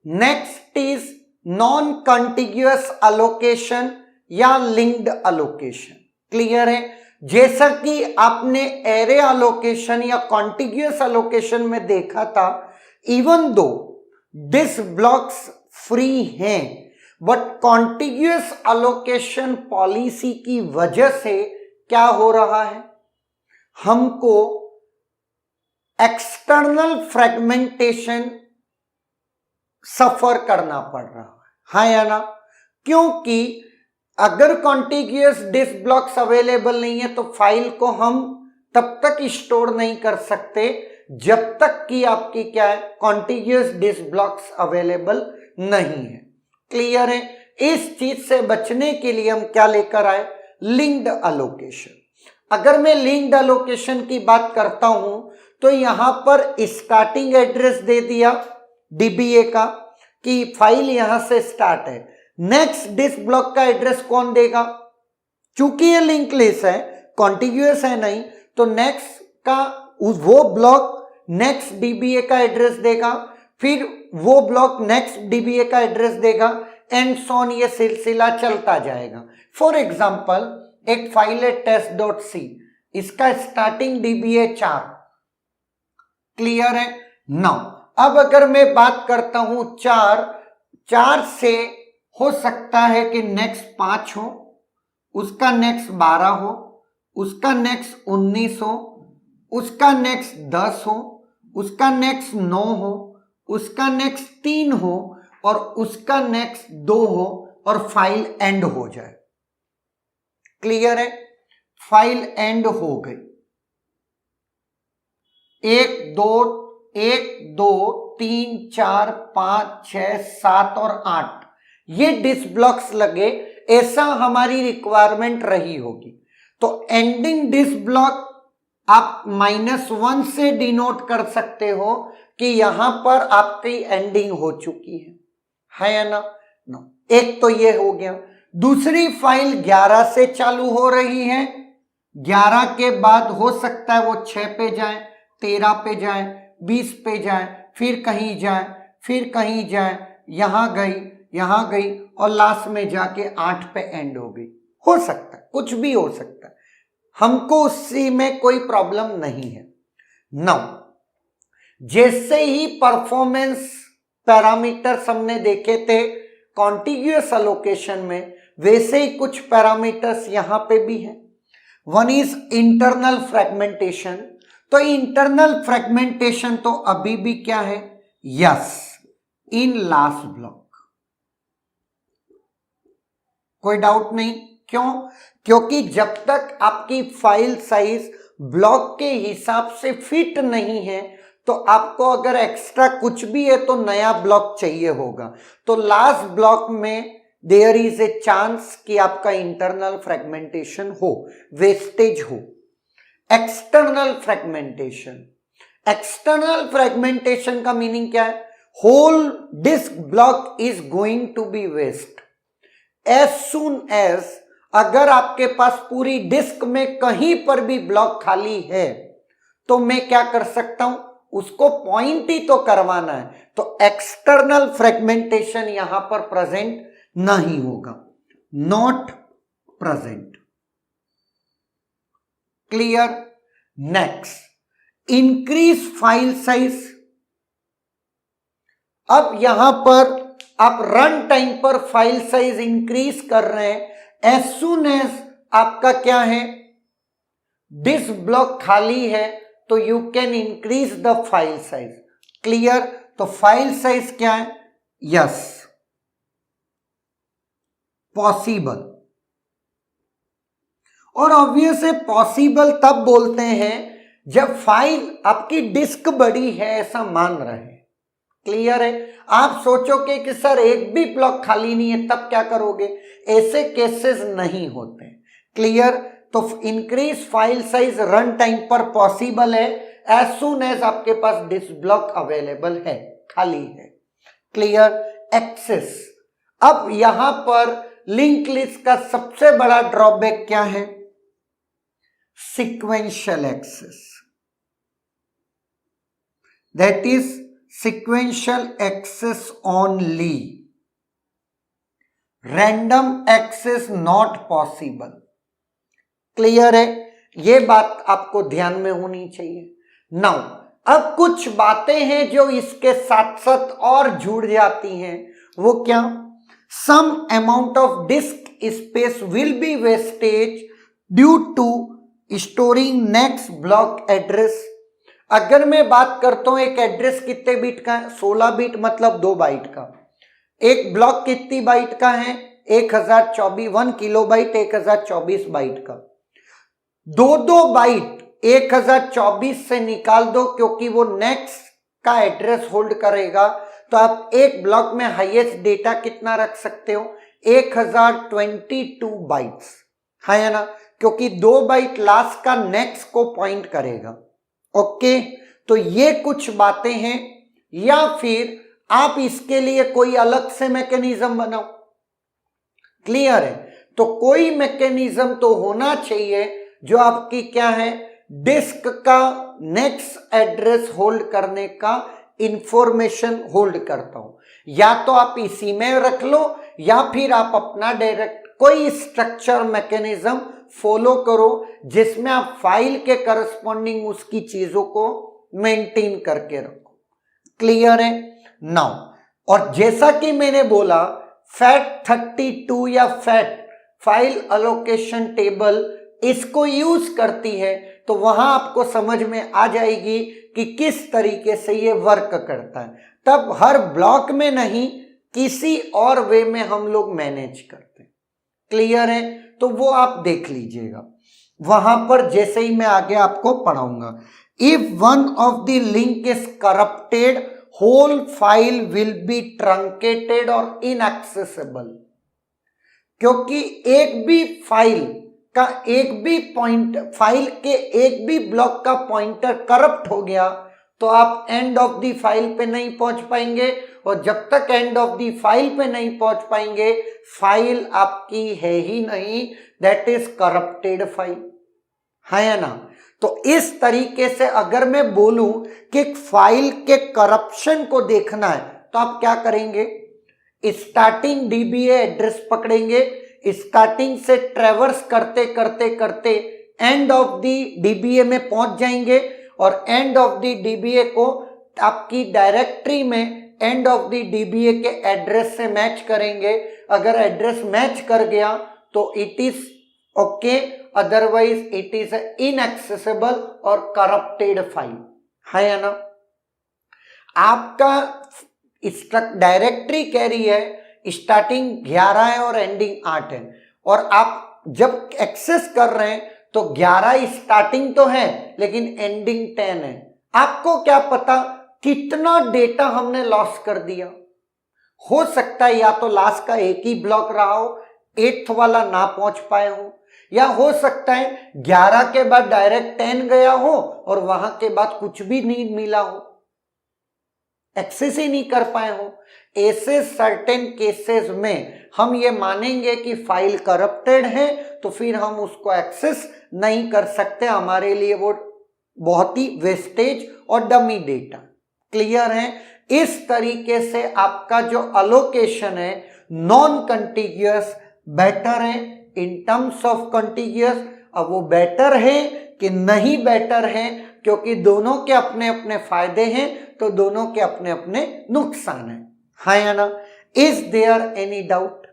Next is non contiguous allocation या linked allocation. Clear है? जैसा कि आपने एरे अलोकेशन या कॉन्टिग्यूअस अलोकेशन में देखा था, even though this blocks free हैं, बट कॉन्टिग्यूअस अलोकेशन पॉलिसी की वजह से क्या हो रहा है, हमको एक्सटर्नल फ्रेगमेंटेशन सफर करना पड़ रहा है, हाँ या ना? क्योंकि अगर कॉन्टिग्यूअस डिस्क ब्लॉक्स अवेलेबल नहीं है तो फाइल को हम तब तक स्टोर नहीं कर सकते जब तक कि आपकी क्या है, कॉन्टिग्यूअस डिस्क ब्लॉक्स अवेलेबल नहीं है। क्लियर है? इस चीज से बचने के लिए हम क्या लेकर आए, लिंक्ड अलोकेशन। अगर मैं लिंक्ड अलोकेशन की बात करता हूं तो यहां पर स्टार्टिंग एड्रेस दे दिया डीबीए का कि फाइल यहां से स्टार्ट है, नेक्स्ट डिस्क ब्लॉक का एड्रेस कौन देगा, चूंकि ये लिंकलेस है, कॉन्टिग्यूअस है नहीं, तो नेक्स्ट का वो ब्लॉक नेक्स्ट डीबीए का एड्रेस देगा, फिर वो ब्लॉक नेक्स्ट डीबीए का एड्रेस देगा, एंड सॉन, ये सिलसिला चलता जाएगा। फॉर एग्जाम्पल एक फाइल है test.c, इसका स्टार्टिंग डीबीए 4। क्लियर है? नाउ अब अगर मैं बात करता हूं 4 से हो सकता है कि नेक्स्ट 5 हो, उसका नेक्स्ट 12 हो, उसका नेक्स्ट 19 हो, उसका नेक्स्ट 10 हो, उसका नेक्स्ट 9 हो, उसका नेक्स्ट 3 हो, और उसका नेक्स्ट 2 हो, और फाइल एंड हो जाए। क्लियर है? फाइल एंड हो गई। 1 2 3 4 5 6 7 और 8 ये डिस्क ब्लॉक्स लगे, ऐसा हमारी रिक्वायरमेंट रही होगी। तो एंडिंग डिस्क ब्लॉक आप -1 से डिनोट कर सकते हो कि यहां पर आपकी एंडिंग हो चुकी है या ना? नो। एक तो ये हो गया। दूसरी फाइल 11 से चालू हो रही है, 11 के बाद हो सकता है वो 6 पे जाए, 13 पे जाए, 20 पे जाए, फिर कहीं जाए, फिर कहीं जाए, यहां गई और लास्ट में जाके 8 पे एंड हो गई। हो सकता है, कुछ भी हो सकता है, हमको उसी में कोई प्रॉब्लम नहीं है। नाउ जैसे ही परफॉर्मेंस पैरामीटर्स हमने देखे थे कॉन्टिग्यूअस अलोकेशन में, वैसे ही कुछ पैरामीटर्स यहां पे भी हैं। One is internal fragmentation. तो इंटरनल फ्रेगमेंटेशन तो अभी भी क्या है, यस, इन लास्ट ब्लॉक, कोई डाउट नहीं। क्यों? क्योंकि जब तक आपकी फाइल साइज ब्लॉक के हिसाब से फिट नहीं है तो आपको अगर एक्स्ट्रा कुछ भी है तो नया ब्लॉक चाहिए होगा। तो लास्ट ब्लॉक में देयर इज ए चांस कि आपका इंटरनल फ्रेगमेंटेशन हो, वेस्टेज हो। एक्सटर्नल फ्रेगमेंटेशन, एक्सटर्नल फ्रेगमेंटेशन का मीनिंग क्या है, whole disk block is going to be waste as soon as, अगर आपके पास पूरी डिस्क में कहीं पर भी ब्लॉक खाली है तो मैं क्या कर सकता हूं, उसको पॉइंट ही तो करवाना है। तो एक्सटर्नल फ्रेगमेंटेशन यहां पर प्रेजेंट नहीं होगा, not present. Clear? Next, increase file size. अब यहां पर आप रन टाइम पर फाइल साइज इंक्रीज कर रहे हैं एज सुन एज आपका क्या है, डिस्क ब्लॉक खाली है, तो you can increase the file size. Clear? तो फाइल साइज क्या है, यस, पॉसिबल। और ऑब्वियस है पॉसिबल तब बोलते हैं जब फाइल आपकी डिस्क बड़ी है ऐसा मान रहे हैं। क्लियर है? आप सोचोगे कि सर एक भी ब्लॉक खाली नहीं है, तब क्या करोगे? ऐसे केसेस नहीं होते। क्लियर? तो increase file size run time पर पॉसिबल है एज सुन एज आपके पास डिस्क ब्लॉक अवेलेबल है, खाली है। क्लियर? एक्सेस। अब यहां पर लिंक लिस्ट का सबसे बड़ा ड्रॉबैक क्या है, sequential access. That is sequential access only, random access not possible। Clear है? ये बात आपको ध्यान में होनी चाहिए। नाउ अब कुछ बातें हैं जो इसके साथ साथ और जुड़ जाती हैं। वो क्या? Some amount of disk space will be wastage due to storing next block address. अगर मैं बात करता हूं एक एड्रेस कितने बिट का है? 16 बिट मतलब 2 बाइट का। एक ब्लॉक कितनी बाइट का है? 1024, 1 किलोबाइट 1024 बाइट का। दो बाइट 1024 से निकाल दो क्योंकि वो नेक्स्ट का एड्रेस होल्ड करेगा। तो आप एक ब्लॉक में हाईएस्ट डेटा कितना रख सकते हो? 1022 बाइट्स, है ना? क्योंकि 2 बाइट लास्ट का नेक्स्ट को पॉइंट करेगा। ओके, तो ये कुछ बातें हैं। या फिर आप इसके लिए कोई अलग से मैकेनिज्म बनाओ। क्लियर है? तो कोई मैकेनिज्म तो होना चाहिए जो आपकी क्या है, डिस्क का नेक्स्ट एड्रेस होल्ड करने का इंफॉर्मेशन होल्ड करता हो। या तो आप इसी में रख लो या फिर आप अपना डायरेक्ट कोई स्ट्रक्चर मैकेनिज्म फॉलो करो जिसमें आप फाइल के करस्पॉन्डिंग उसकी चीजों को मेंटेन करके रखो। क्लियर है? नाउ, और जैसा कि मैंने बोला FAT32 या फैट फाइल एलोकेशन टेबल इसको यूज करती है, तो वहां आपको समझ में आ जाएगी कि किस तरीके से ये वर्क करता है। तब हर ब्लॉक में नहीं, किसी और वे में हम लोग मैनेज करते हैं। क्लियर है? तो वो आप देख लीजिएगा वहां पर, जैसे ही मैं आगे आपको पढ़ाऊंगा। If one of the link is corrupted, whole file will be truncated और इनएक्सेसिबल। क्योंकि एक भी फाइल का एक भी पॉइंट, फाइल के एक भी ब्लॉक का पॉइंटर करप्ट हो गया तो आप एंड ऑफ द फाइल पे नहीं पहुंच पाएंगे। और जब तक एंड ऑफ द फाइल पे नहीं पहुंच पाएंगे, फाइल आपकी है ही नहीं, दैट इज करप्टेड फाइल, है ना? तो इस तरीके से अगर मैं बोलूं कि फाइल के करप्शन को देखना है तो आप क्या करेंगे? स्टार्टिंग डीबीए एड्रेस पकड़ेंगे, स्टार्टिंग से ट्रेवर्स करते करते करते एंड ऑफ दी डीबीए में पहुंच जाएंगे और एंड ऑफ दी डीबीए को आपकी डायरेक्टरी में एंड ऑफ दी डीबीए के एड्रेस से मैच करेंगे। अगर एड्रेस मैच कर गया तो it is okay, otherwise it is inaccessible और करप्टेड फाइल, है ना? आपका डायरेक्टरी कह रही है स्टार्टिंग 11 है और एंडिंग 8 है, और आप जब एक्सेस कर रहे हैं तो 11 स्टार्टिंग तो है लेकिन एंडिंग 10 है। आपको क्या पता कितना डेटा हमने लॉस कर दिया? हो सकता है या तो लास्ट का एक ही ब्लॉक रहा हो, 8th वाला ना पहुंच पाए हो, या हो सकता है 11 के बाद डायरेक्ट 10 गया हो और वहां के बाद कुछ भी नहीं मिला हो, एक्सेस ही नहीं कर पाए हो। ऐसे सर्टेन केसेस में हम ये मानेंगे कि फाइल करप्टेड है तो फिर हम उसको एक्सेस नहीं कर सकते, हमारे लिए वो बहुत ही वेस्टेज और डमी डेटा। क्लियर है? इस तरीके से आपका जो अलोकेशन है नॉन कंटिग्यूअस बेटर है इन टर्म्स ऑफ कंटिग्यूअस। अब वो बेटर है कि नहीं बेटर है, क्योंकि दोनों के अपने अपने फायदे हैं तो दोनों के अपने अपने नुकसान है या ना? Is there any doubt?